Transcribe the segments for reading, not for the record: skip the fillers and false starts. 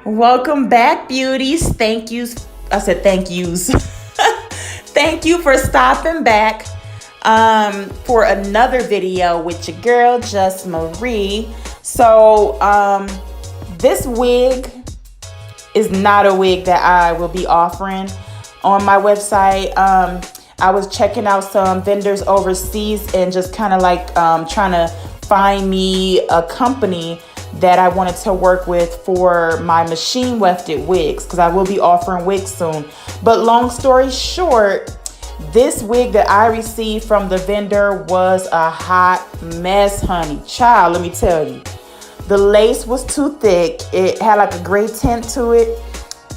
Welcome back, beauties. Thank yous. I said thank yous. Thank you for stopping back for another video with your girl, Jus'Marie. So this wig is not a wig that I will be offering on my website. I was checking out some vendors overseas and just kind of like trying to find me a company that I wanted to work with for my machine wefted wigs, because I will be offering wigs soon. But long story short, this wig that I received from the vendor was a hot mess, honey. Child, let me tell you. The lace was too thick. It had like a gray tint to it.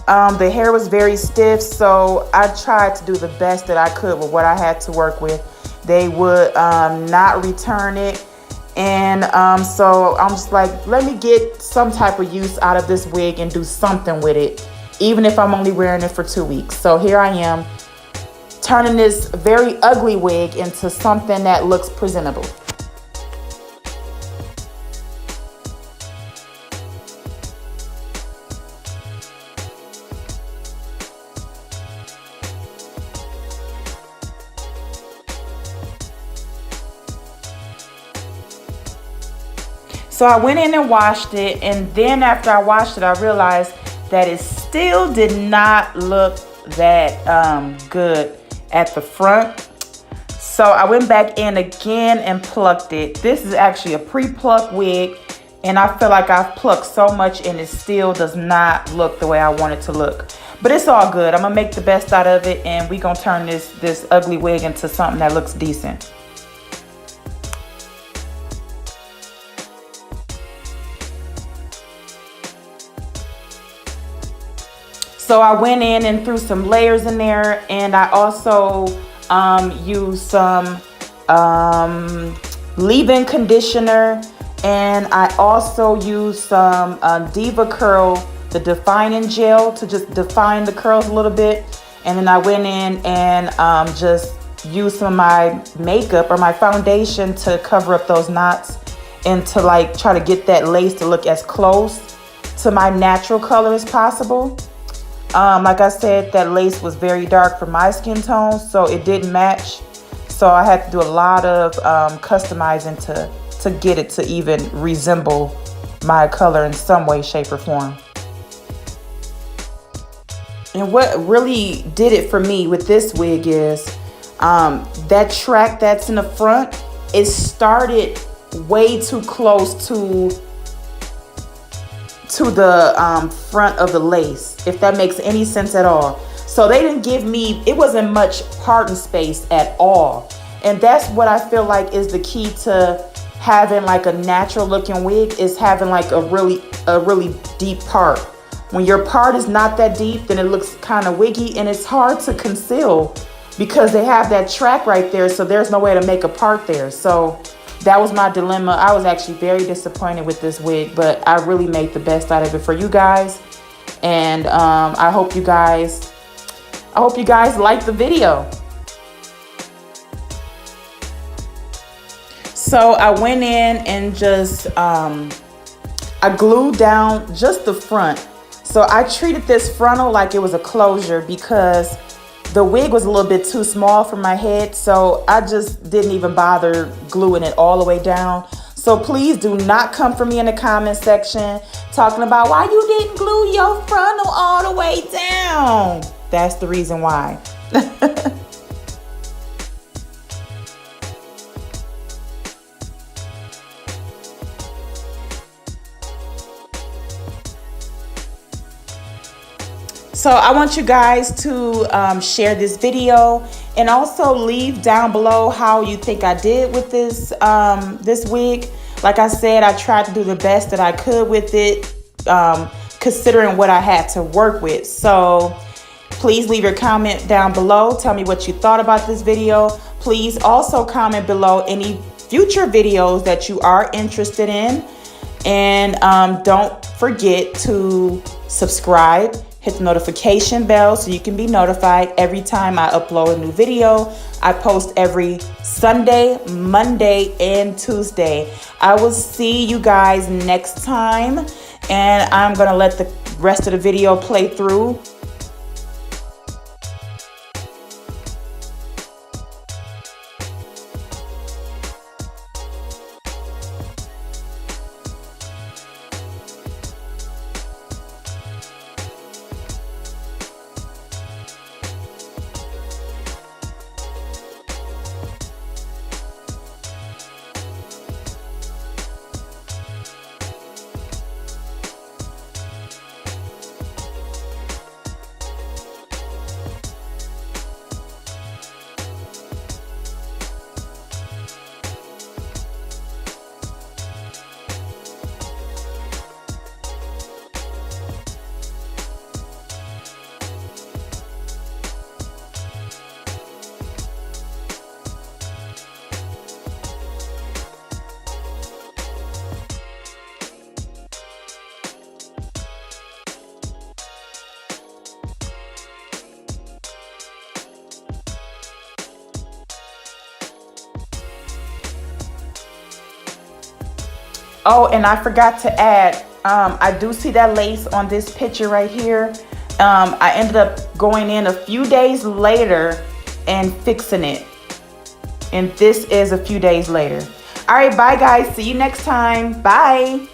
The hair was very stiff, so I tried to do the best that I could with what I had to work with. They would not return it. And so I'm just like, let me get some type of use out of this wig and do something with it, even if I'm only wearing it for 2 weeks. So here I am, turning this very ugly wig into something that looks presentable. So I went in and washed it, and then after I washed it, I realized that it still did not look that good at the front. So I went back in again and plucked it. This is actually a pre-plucked wig, and I feel like I've plucked so much and it still does not look the way I want it to look. But it's all good. I'm gonna make the best out of it, and we're gonna turn this ugly wig into something that looks decent. So I went in and threw some layers in there, and I also used some leave-in conditioner, and I also used some Diva Curl, the defining gel, to just define the curls a little bit. And then I went in and just used some of my makeup or my foundation to cover up those knots and to like try to get that lace to look as close to my natural color as possible. Like I said, that lace was very dark for my skin tone, so it didn't match. So I had to do a lot of customizing to get it to even resemble my color in some way, shape, or form. And what really did it for me with this wig is that track that's in the front, it started way too close to the front of the lace, if that makes any sense at all. So they didn't give me, it wasn't much parting space at all. And that's what I feel like is the key to having like a natural looking wig, is having like a really deep part. When your part is not that deep, then it looks kind of wiggy, and it's hard to conceal because they have that track right there, so there's no way to make a part there. So that was my dilemma. I was actually very disappointed with this wig, but I really made the best out of it for you guys. And I hope you guys like the video. So I went in and just I glued down just the front. So I treated this frontal like it was a closure because the wig was a little bit too small for my head, so I just didn't even bother gluing it all the way down. So please do not come for me in the comment section talking about why you didn't glue your frontal all the way down. That's the reason why. So I want you guys to share this video, and also leave down below how you think I did with this this wig. Like I said, I tried to do the best that I could with it, considering what I had to work with. So please leave your comment down below. Tell me what you thought about this video. Please also comment below any future videos that you are interested in. And don't forget to subscribe. Hit the notification bell so you can be notified every time I upload a new video. I post every Sunday, Monday, and Tuesday. I will see you guys next time. and I'm gonna let the rest of the video play through. Oh, and I forgot to add, I do see that lace on this picture right here. I ended up going in a few days later and fixing it. And this is a few days later. All right, bye guys. See you next time. Bye.